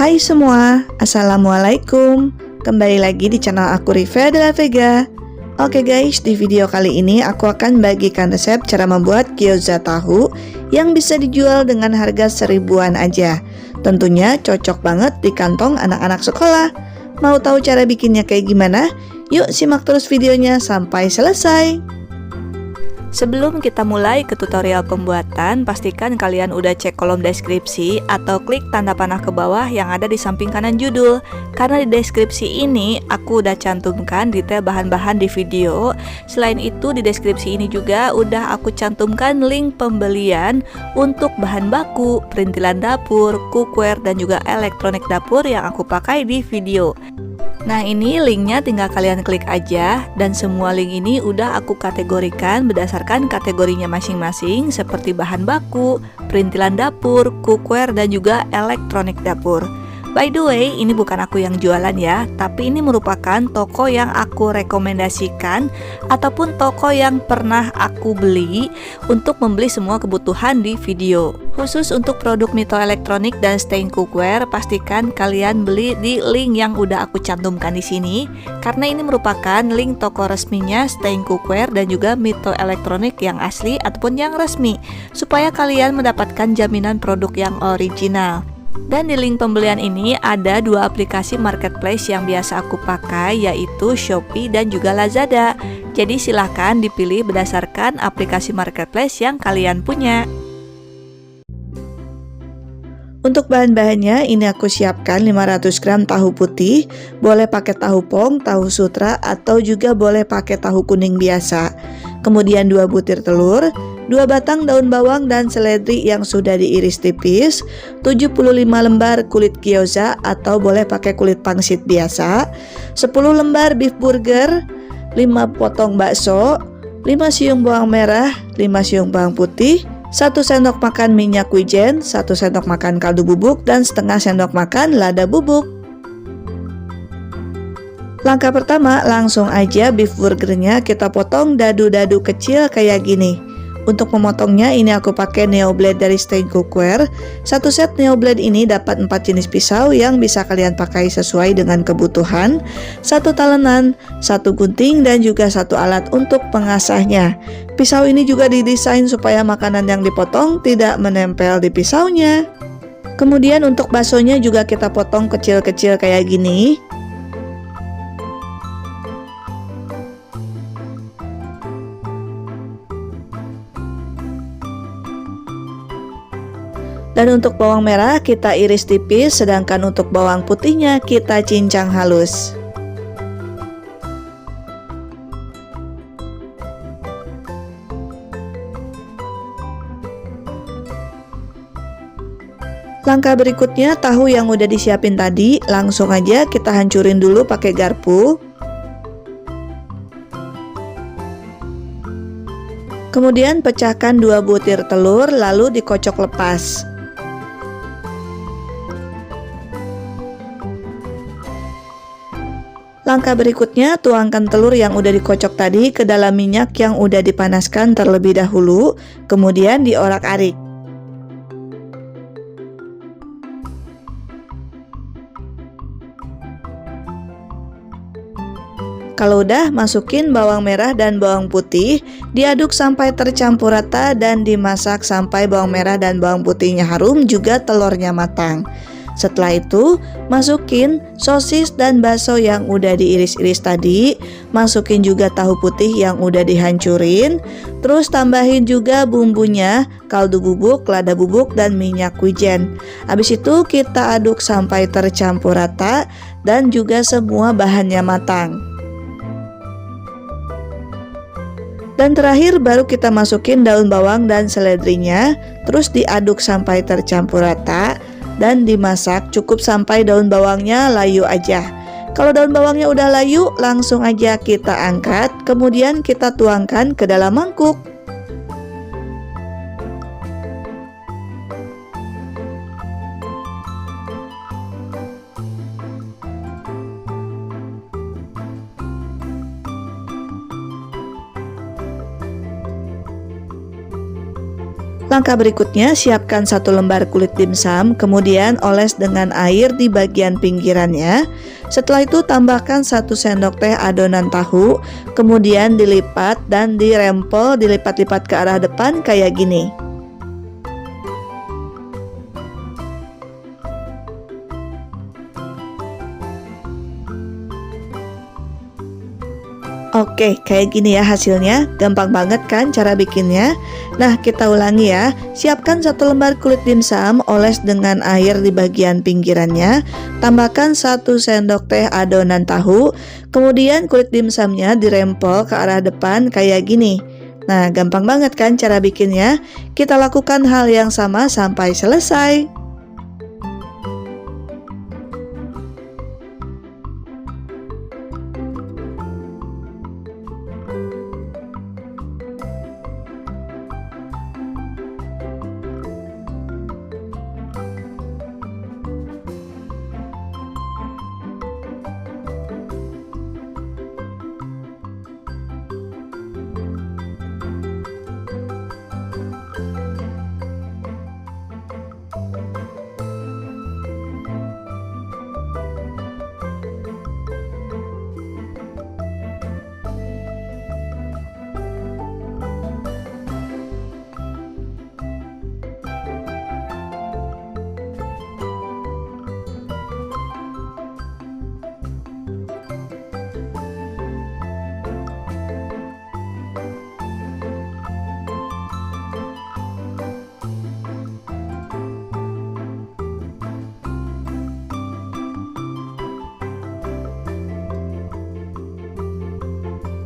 Hai semua, Assalamualaikum. Kembali lagi di channel aku, Riva de la Vega. Oke guys, di video kali ini aku akan bagikan resep cara membuat gyoza tahu yang bisa dijual dengan harga seribuan aja. Tentunya cocok banget di kantong anak-anak sekolah. Mau tahu cara bikinnya kayak gimana? Yuk simak terus videonya sampai selesai. Sebelum kita mulai ke tutorial pembuatan, pastikan kalian udah cek kolom deskripsi atau klik tanda panah ke bawah yang ada di samping kanan judul. Karena di deskripsi ini aku udah cantumkan detail bahan-bahan di video. Selain itu di deskripsi ini juga udah aku cantumkan link pembelian untuk bahan baku, perintilan dapur, cookware, dan juga elektronik dapur yang aku pakai di video. Nah ini linknya tinggal kalian klik aja, dan semua link ini udah aku kategorikan berdasarkan kategorinya masing-masing seperti bahan baku, perintilan dapur, cookware, dan juga elektronik dapur. By the way, ini bukan aku yang jualan ya, tapi ini merupakan toko yang aku rekomendasikan ataupun toko yang pernah aku beli untuk membeli semua kebutuhan di video. Khusus untuk produk Mito Elektronik dan Stain Cookware, pastikan kalian beli di link yang udah aku cantumkan di sini, karena ini merupakan link toko resminya Stain Cookware dan juga Mito Elektronik yang asli ataupun yang resmi, supaya kalian mendapatkan jaminan produk yang original. Dan di link pembelian ini ada dua aplikasi marketplace yang biasa aku pakai, yaitu Shopee dan juga Lazada. Jadi silahkan dipilih berdasarkan aplikasi marketplace yang kalian punya. Untuk bahan-bahannya ini aku siapkan 500 gram tahu putih, boleh pakai tahu pong, tahu sutra, atau juga boleh pakai tahu kuning biasa. Kemudian 2 butir telur, 2 batang daun bawang dan seledri yang sudah diiris tipis, 75 lembar kulit gyoza atau boleh pakai kulit pangsit biasa, 10 lembar beef burger, 5 potong bakso, 5 siung bawang merah, 5 siung bawang putih, 1 sendok makan minyak wijen, 1 sendok makan kaldu bubuk, dan setengah sendok makan lada bubuk. Langkah pertama, langsung aja beef burgernya kita potong dadu-dadu kecil kayak gini. Untuk memotongnya ini aku pakai Neo Blade dari Stain Cookware. Satu set Neo Blade ini dapat 4 jenis pisau yang bisa kalian pakai sesuai dengan kebutuhan, 1 talenan, 1 gunting, dan juga 1 alat untuk pengasahnya. Pisau ini juga didesain supaya makanan yang dipotong tidak menempel di pisaunya. Kemudian untuk baksonya juga kita potong kecil-kecil kayak gini. Dan untuk bawang merah kita iris tipis, sedangkan untuk bawang putihnya kita cincang halus. Langkah berikutnya, tahu yang udah disiapin tadi langsung aja kita hancurin dulu pakai garpu. Kemudian pecahkan 2 butir telur lalu dikocok lepas. Langkah berikutnya, tuangkan telur yang udah dikocok tadi ke dalam minyak yang udah dipanaskan terlebih dahulu, kemudian diorak-arik. Kalau udah, masukin bawang merah dan bawang putih, diaduk sampai tercampur rata dan dimasak sampai bawang merah dan bawang putihnya harum, juga telurnya matang. Setelah itu, masukin sosis dan bakso yang udah diiris-iris tadi, masukin juga tahu putih yang udah dihancurin, terus tambahin juga bumbunya, kaldu bubuk, lada bubuk, dan minyak wijen. Habis itu kita aduk sampai tercampur rata dan juga semua bahannya matang. Dan terakhir baru kita masukin daun bawang dan seledrinya, terus diaduk sampai tercampur rata dan dimasak cukup sampai daun bawangnya layu aja. Kalau daun bawangnya udah layu, langsung aja kita angkat, kemudian kita tuangkan ke dalam mangkuk. Langkah berikutnya, siapkan 1 lembar kulit dimsum, kemudian oles dengan air di bagian pinggirannya. Setelah itu tambahkan 1 sendok teh adonan tahu, kemudian dilipat dan dirempel, dilipat-lipat ke arah depan kayak gini. Oke, kayak gini ya hasilnya. Gampang banget kan cara bikinnya? Nah, kita ulangi ya. Siapkan 1 lembar kulit dimsum, oles dengan air di bagian pinggirannya. Tambahkan 1 sendok teh adonan tahu. Kemudian kulit dimsumnya dirempel ke arah depan kayak gini. Nah, gampang banget kan cara bikinnya? Kita lakukan hal yang sama sampai selesai.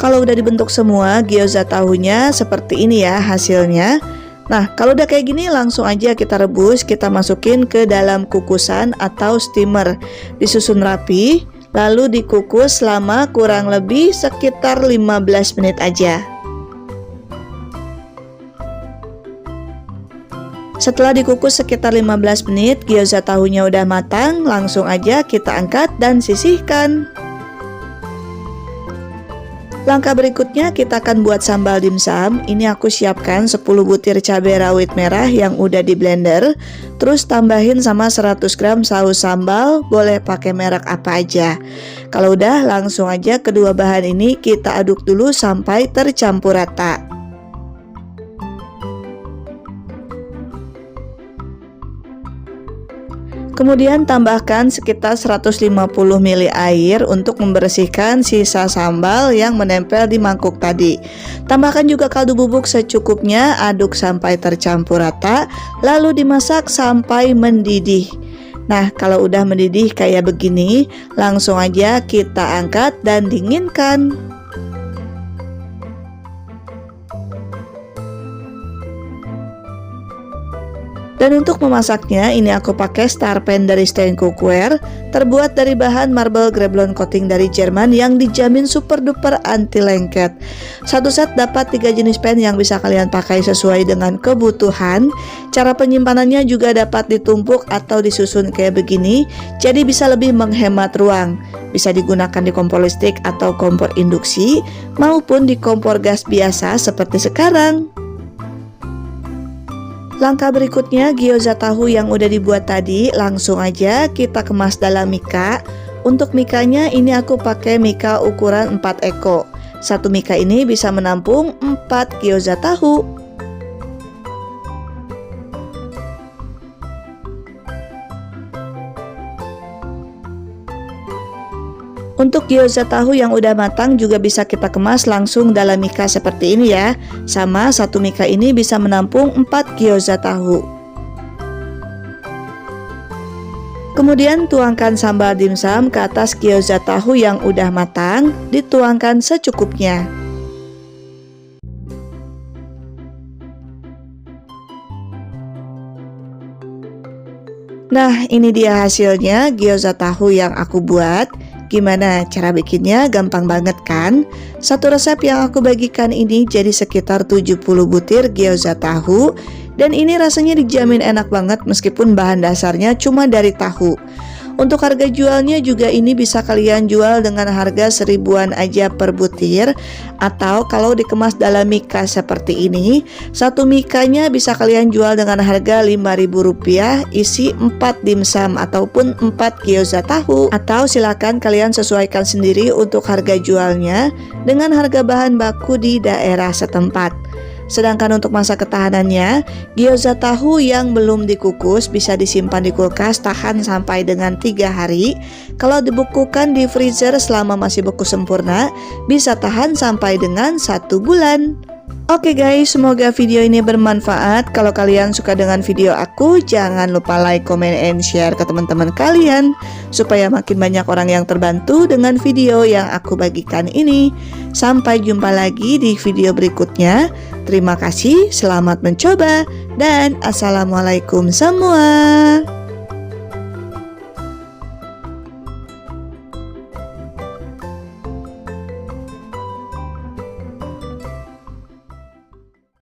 Kalau udah dibentuk semua, gyoza tahunya seperti ini ya hasilnya. Nah, kalau udah kayak gini langsung aja kita rebus, kita masukin ke dalam kukusan atau steamer. Disusun rapi, lalu dikukus selama kurang lebih sekitar 15 menit aja. Setelah dikukus sekitar 15 menit, gyoza tahunya udah matang, langsung aja kita angkat dan sisihkan. Langkah berikutnya kita akan buat sambal dimsum. Ini aku siapkan 10 butir cabai rawit merah yang udah di blender. Terus tambahin sama 100 gram saus sambal, boleh pakai merek apa aja. Kalau udah, langsung aja kedua bahan ini kita aduk dulu sampai tercampur rata. Kemudian tambahkan sekitar 150 ml air untuk membersihkan sisa sambal yang menempel di mangkuk tadi. Tambahkan juga kaldu bubuk secukupnya, aduk sampai tercampur rata, lalu dimasak sampai mendidih. Nah, kalau udah mendidih kayak begini, langsung aja kita angkat dan dinginkan. Dan untuk memasaknya, ini aku pakai star pan dari Stein Cookware, terbuat dari bahan marble Greblon coating dari Jerman yang dijamin super duper anti lengket. Satu set dapat 3 jenis pan yang bisa kalian pakai sesuai dengan kebutuhan. Cara penyimpanannya juga dapat ditumpuk atau disusun kayak begini, jadi bisa lebih menghemat ruang. Bisa digunakan di kompor listrik atau kompor induksi, maupun di kompor gas biasa seperti sekarang. Langkah berikutnya, gyoza tahu yang udah dibuat tadi langsung aja kita kemas dalam mika. Untuk mikanya ini aku pakai mika ukuran 4 eko. Satu mika ini bisa menampung 4 gyoza tahu. Untuk gyoza tahu yang udah matang juga bisa kita kemas langsung dalam mika seperti ini ya. Sama satu mika ini bisa menampung 4 gyoza tahu. Kemudian tuangkan sambal dimsum ke atas gyoza tahu yang udah matang, dituangkan secukupnya. Nah, ini dia hasilnya gyoza tahu yang aku buat. Gimana cara bikinnya? Gampang banget kan? Satu resep yang aku bagikan ini jadi sekitar 70 butir gyoza tahu. Dan ini rasanya dijamin enak banget meskipun bahan dasarnya cuma dari tahu. Untuk harga jualnya juga ini bisa kalian jual dengan harga 1000-an aja per butir. Atau kalau dikemas dalam mika seperti ini, satu mikanya bisa kalian jual dengan harga Rp5.000, isi 4 dimsum ataupun 4 gyoza tahu. Atau silakan kalian sesuaikan sendiri untuk harga jualnya dengan harga bahan baku di daerah setempat. Sedangkan untuk masa ketahanannya, gyoza tahu yang belum dikukus bisa disimpan di kulkas tahan sampai dengan 3 hari. Kalau dibekukan di freezer selama masih beku sempurna, bisa tahan sampai dengan 1 bulan. Oke guys, semoga video ini bermanfaat. Kalau kalian suka dengan video aku, jangan lupa like, comment, and share ke teman-teman kalian supaya makin banyak orang yang terbantu dengan video yang aku bagikan ini. Sampai jumpa lagi di video berikutnya. Terima kasih, selamat mencoba, dan assalamualaikum semua.